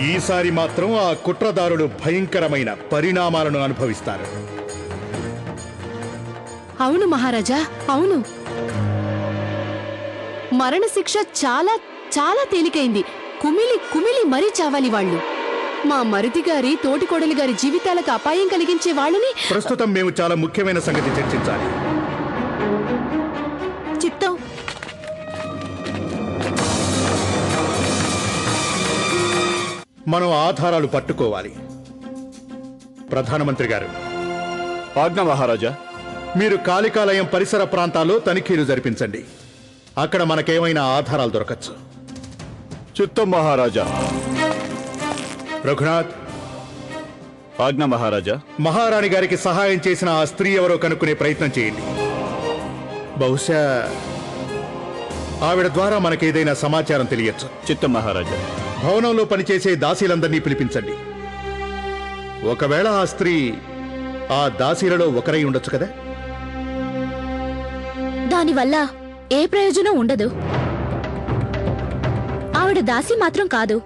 ఈసారి మాత్రం ఆ కుట్రదారులు భయంకరమైన పరిణామాలను అనుభవిస్తారు. అవును మహారాజా, అవును. మరణశిక్ష చాలా చాలా తేలికైంది. కుమిలి కుమిలి మరీ చావాలి వాళ్ళు. మా మరుది గారి తోటికోడలి గారి జీవితాలకు అపాయం కలిగించే వాళ్ళని. ప్రస్తుతం మేము చాలా ముఖ్యమైన సంగతి చర్చించాలి. చిత్తం. మనం ఆధారాలు పట్టుకోవాలి. ప్రధానమంత్రి గారు. ఆజ్ఞ మహారాజా. మీరు కాళికాలయం పరిసర ప్రాంతాల్లో తనిఖీలు జరిపించండి. అక్కడ మనకేమైనా ఆధారాలు దొరకచ్చు. చిత్తం మహారాజా. రఘునాథ్. ఆజ్ఞ మహారాజా. మహారాణి గారికి సహాయం చేసిన ఆ స్త్రీ ఎవరో కనుక్కునే ప్రయత్నం చేయండి. బహుశా ఆవిడ ద్వారా మనకేదైనా సమాచారం తెలియచ్చు. చిత్తం మహారాజా. భవనంలో పనిచేసే దాసీలందరినీ పిలిపించండి. ఒకవేళ ఆ స్త్రీ ఆ దాసీలలో ఒకరై ఉండొచ్చు కదా. దానివల్ల ఏ ప్రయోజనం ఉండదు. ఆవిడ దాసి మాత్రం కాదు.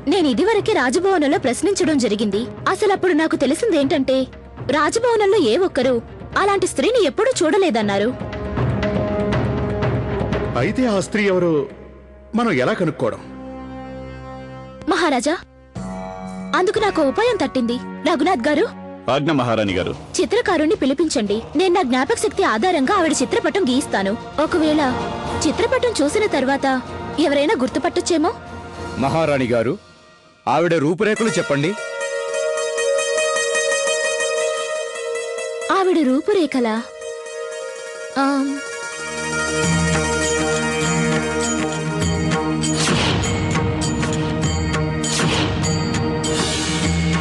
నేను ఇదివరకే రాజభవనంలో ప్రశ్నించడం జరిగింది. అసలప్పుడు నాకు తెలిసిందేంటంటే రాజభవనంలో ఏ ఒక్కరూ అలాంటి స్త్రీని ఎప్పుడూ చూడలేదన్నారు. అయితే ఆ స్త్రీ ఎవరు మనం ఎలా కనుక్కోవడం? మహారాజా, అందుకు నాకు ఉపాయం తట్టింది. రఘునాథ్ గారు. ఆజ్ఞ మహారాణి గారు. చిత్రకారుణ్ణి పిలిపించండి. నేను నా జ్ఞాపక శక్తి ఆధారంగా ఆవిడ చిత్రపటం గీయిస్తాను. ఒకవేళ చిత్రపటం చూసిన తర్వాత ఎవరైనా గుర్తుపట్టొచ్చేమో. మహారాణి గారు, ఆవిడ రూపురేఖలు చెప్పండి. ఆవిడ రూపురేఖలా?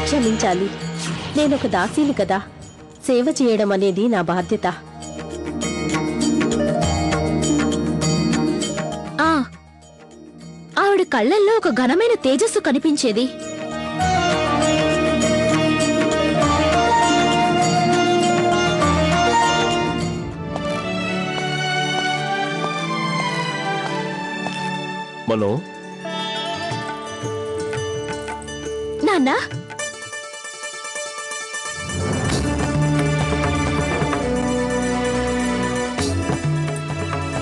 క్షమించాలి, నేనొక దాసీని కదా. సేవ చేయడం అనేది నా బాధ్యత. ఆవిడ కళ్ళల్లో ఒక ఘనమైన తేజస్సు కనిపించేది. మనో. నాన్నా,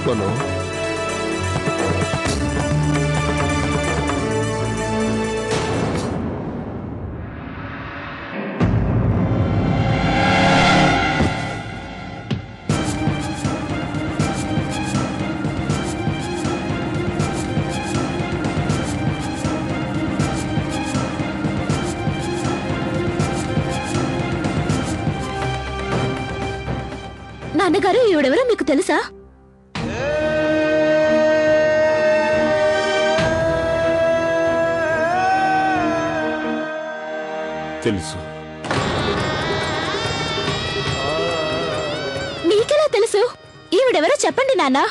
మనో. నాన్నగారు, ఈవిడెవరో మీకు తెలుసా? తెలుసు. మీకెలా తెలుసు? ఈవిడెవరో చెప్పండి నాన్నా.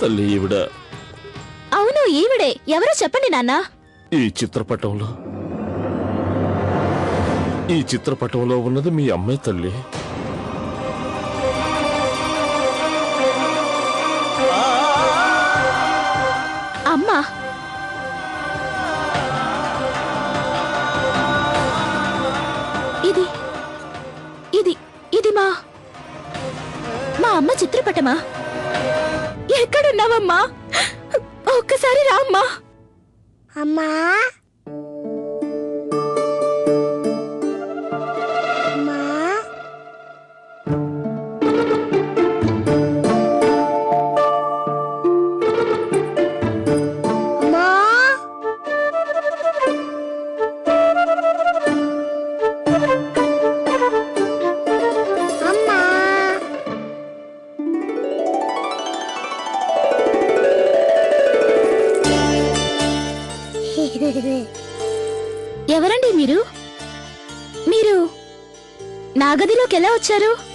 తల్లి, ఈవిడ. అవును, ఈవిడే. ఎవరో చెప్పండి నాన్నా. ఈ చిత్రపటంలో ఉన్నది మీ అమ్మాయి తల్లి. అమ్మా. ఇది ఇది ఇది మా అమ్మ చిత్రపటమా? ఎక్కడున్నావమ్మా? ఒక్కసారి రామ్మా. అమ్మా, ఎవరండి మీరు? మీరు నా గదిలోకి ఎలా వచ్చారు?